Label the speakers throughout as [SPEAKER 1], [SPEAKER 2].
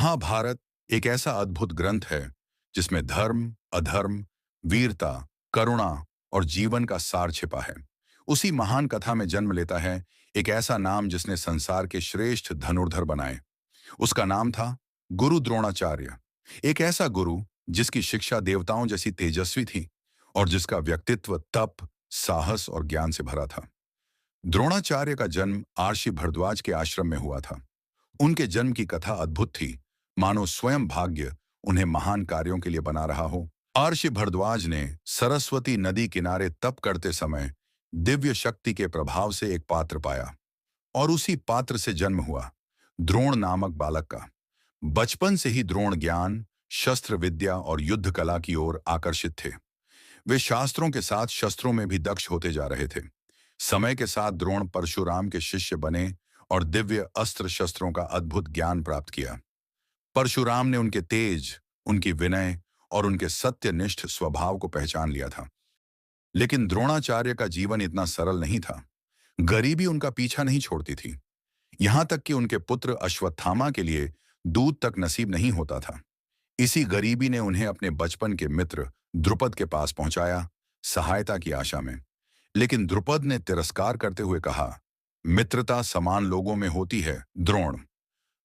[SPEAKER 1] महाभारत एक ऐसा अद्भुत ग्रंथ है जिसमें धर्म, अधर्म, वीरता, करुणा और जीवन का सार छिपा है। उसी महान कथा में जन्म लेता है एक ऐसा नाम जिसने संसार के श्रेष्ठ धनुर्धर बनाए। उसका नाम था गुरु द्रोणाचार्य। एक ऐसा गुरु जिसकी शिक्षा देवताओं जैसी तेजस्वी थी और जिसका व्यक्तित्व तप, साहस और ज्ञान से भरा था। द्रोणाचार्य का जन्म आर्षि भरद्वाज के आश्रम में हुआ था। उनके जन्म की कथा अद्भुत थी, मानो स्वयं भाग्य उन्हें महान कार्यों के लिए बना रहा हो। आर्षि भरद्वाज ने सरस्वती नदी किनारे तप करते समय दिव्य शक्ति के प्रभाव से एक पात्र पाया और उसी पात्र से जन्म हुआ द्रोण नामक बालक का। बचपन से ही द्रोण ज्ञान, शस्त्र विद्या और युद्ध कला की ओर आकर्षित थे। वे शास्त्रों के साथ शस्त्रों में भी दक्ष होते जा रहे थे। समय के साथ द्रोण परशुराम के शिष्य बने और दिव्य अस्त्र शस्त्रों का अद्भुत ज्ञान प्राप्त किया। परशुराम ने उनके तेज, उनकी विनय और उनके सत्यनिष्ठ स्वभाव को पहचान लिया था। लेकिन द्रोणाचार्य का जीवन इतना सरल नहीं था। गरीबी उनका पीछा नहीं छोड़ती थी। यहां तक कि उनके पुत्र अश्वत्थामा के लिए दूध तक नसीब नहीं होता था। इसी गरीबी ने उन्हें अपने बचपन के मित्र द्रुपद के पास पहुंचाया, सहायता की आशा में। लेकिन द्रुपद ने तिरस्कार करते हुए कहा, मित्रता समान लोगों में होती है, द्रोण।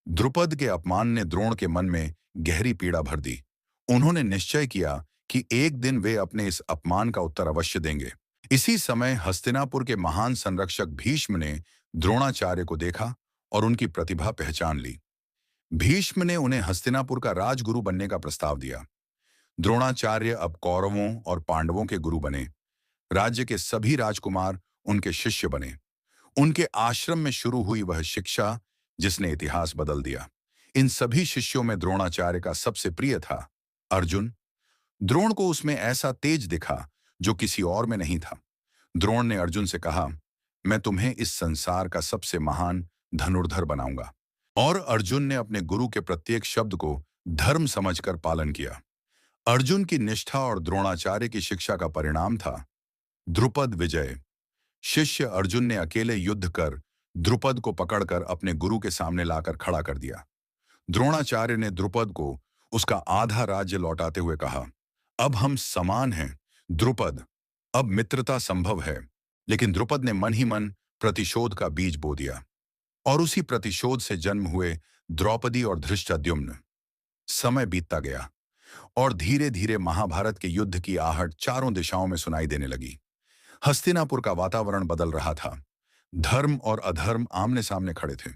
[SPEAKER 1] द्रुपद के अपमान ने द्रोण के मन में गहरी पीड़ा भर दी। उन्होंने निश्चय किया कि एक दिन वे अपने इस अपमान का उत्तर अवश्य देंगे। इसी समय हस्तिनापुर के महान संरक्षक भीष्म ने द्रोणाचार्य को देखा और उनकी प्रतिभा पहचान ली। भीष्म ने उन्हें हस्तिनापुर का राजगुरु बनने का प्रस्ताव दिया। द्रोणाचार्य अब कौरवों और पांडवों के गुरु बने। राज्य के सभी राजकुमार उनके शिष्य बने। उनके आश्रम में शुरू हुई वह शिक्षा जिसने इतिहास बदल दिया। इन सभी शिष्यों में द्रोणाचार्य का सबसे प्रिय था अर्जुन। द्रोण को उसमें ऐसा तेज दिखा जो किसी और में नहीं था। द्रोण ने अर्जुन से कहा, मैं तुम्हें इस संसार का सबसे महान धनुर्धर बनाऊंगा। और अर्जुन ने अपने गुरु के प्रत्येक शब्द को धर्म समझकर पालन किया। अर्जुन की निष्ठा और द्रोणाचार्य की शिक्षा का परिणाम था द्रुपद विजय। शिष्य अर्जुन ने अकेले युद्ध कर द्रुपद को पकड़कर अपने गुरु के सामने लाकर खड़ा कर दिया। द्रोणाचार्य ने द्रुपद को उसका आधा राज्य लौटाते हुए कहा, अब हम समान हैं द्रुपद, अब मित्रता संभव है। लेकिन द्रुपद ने मन ही मन प्रतिशोध का बीज बो दिया और उसी प्रतिशोध से जन्म हुए द्रौपदी और धृष्टद्युम्न। समय बीतता गया और धीरे धीरे महाभारत के युद्ध की आहट चारों दिशाओं में सुनाई देने लगी। हस्तिनापुर का वातावरण बदल रहा था। धर्म और अधर्म आमने सामने खड़े थे।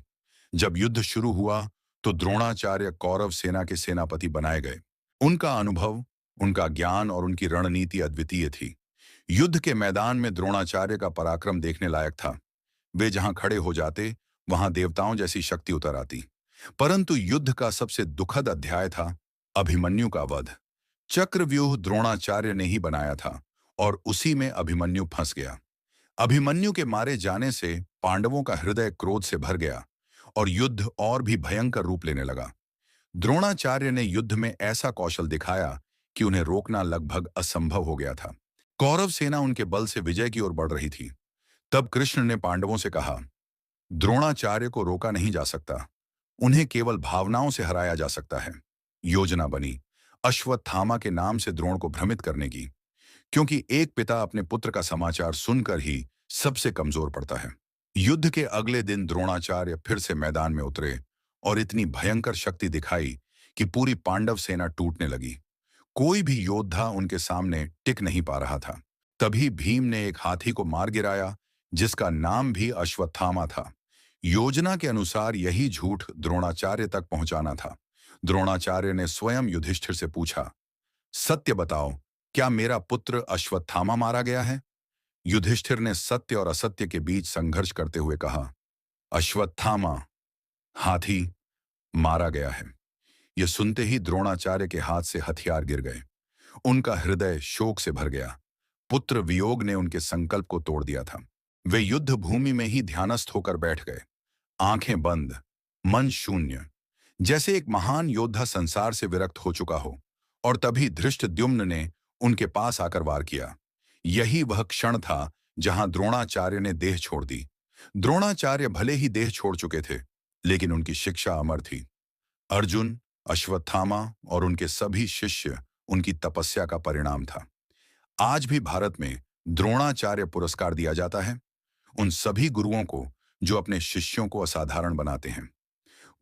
[SPEAKER 1] जब युद्ध शुरू हुआ तो द्रोणाचार्य कौरव सेना के सेनापति बनाए गए। उनका अनुभव, उनका ज्ञान और उनकी रणनीति अद्वितीय थी। युद्ध के मैदान में द्रोणाचार्य का पराक्रम देखने लायक था। वे जहां खड़े हो जाते वहां देवताओं जैसी शक्ति उतर आती। परंतु युद्ध का सबसे दुखद अध्याय था अभिमन्यु का वध। चक्रव्यूह द्रोणाचार्य ने ही बनाया था और उसी में अभिमन्यु फंस गया। अभिमन्यु के मारे जाने से पांडवों का हृदय क्रोध से भर गया और युद्ध और भी भयंकर रूप लेने लगा। द्रोणाचार्य ने युद्ध में ऐसा कौशल दिखाया कि उन्हें रोकना लगभग असंभव हो गया था। कौरव सेना उनके बल से विजय की ओर बढ़ रही थी। तब कृष्ण ने पांडवों से कहा, द्रोणाचार्य को रोका नहीं जा सकता, उन्हें केवल भावनाओं से हराया जा सकता है। योजना बनी अश्वत्थामा के नाम से द्रोण को भ्रमित करने की, क्योंकि एक पिता अपने पुत्र का समाचार सुनकर ही सबसे कमजोर पड़ता है। युद्ध के अगले दिन द्रोणाचार्य फिर से मैदान में उतरे और इतनी भयंकर शक्ति दिखाई कि पूरी पांडव सेना टूटने लगी। कोई भी योद्धा उनके सामने टिक नहीं पा रहा था। तभी भीम ने एक हाथी को मार गिराया जिसका नाम भी अश्वत्थामा था। योजना के अनुसार यही झूठ द्रोणाचार्य तक पहुंचाना था। द्रोणाचार्य ने स्वयं युधिष्ठिर से पूछा, सत्य बताओ, क्या मेरा पुत्र अश्वत्थामा मारा गया है? युधिष्ठिर ने सत्य और असत्य के बीच संघर्ष करते हुए कहा, अश्वत्थामा, हाथी, मारा गया है। यह सुनते ही द्रोणाचार्य के हाथ से हथियार गिर गए। उनका हृदय शोक से भर गया। पुत्र वियोग ने उनके संकल्प को तोड़ दिया था। वे युद्ध भूमि में ही ध्यानस्थ होकर बैठ गए, आंखें बंद, मन शून्य, जैसे एक महान योद्धा संसार से विरक्त हो चुका हो। और तभी धृष्टद्युम्न ने उनके पास आकर वार किया। यही वह क्षण था जहां द्रोणाचार्य ने देह छोड़ दी। द्रोणाचार्य भले ही देह छोड़ चुके थे, लेकिन उनकी शिक्षा अमर थी। अर्जुन, अश्वत्थामा और उनके सभी शिष्य उनकी तपस्या का परिणाम था। आज भी भारत में द्रोणाचार्य पुरस्कार दिया जाता है उन सभी गुरुओं को जो अपने शिष्यों को असाधारण बनाते हैं।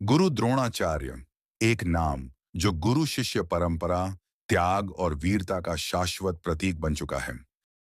[SPEAKER 1] गुरु द्रोणाचार्य एक नाम जो गुरु शिष्य परंपरा, त्याग और वीरता का शाश्वत प्रतीक बन चुका है।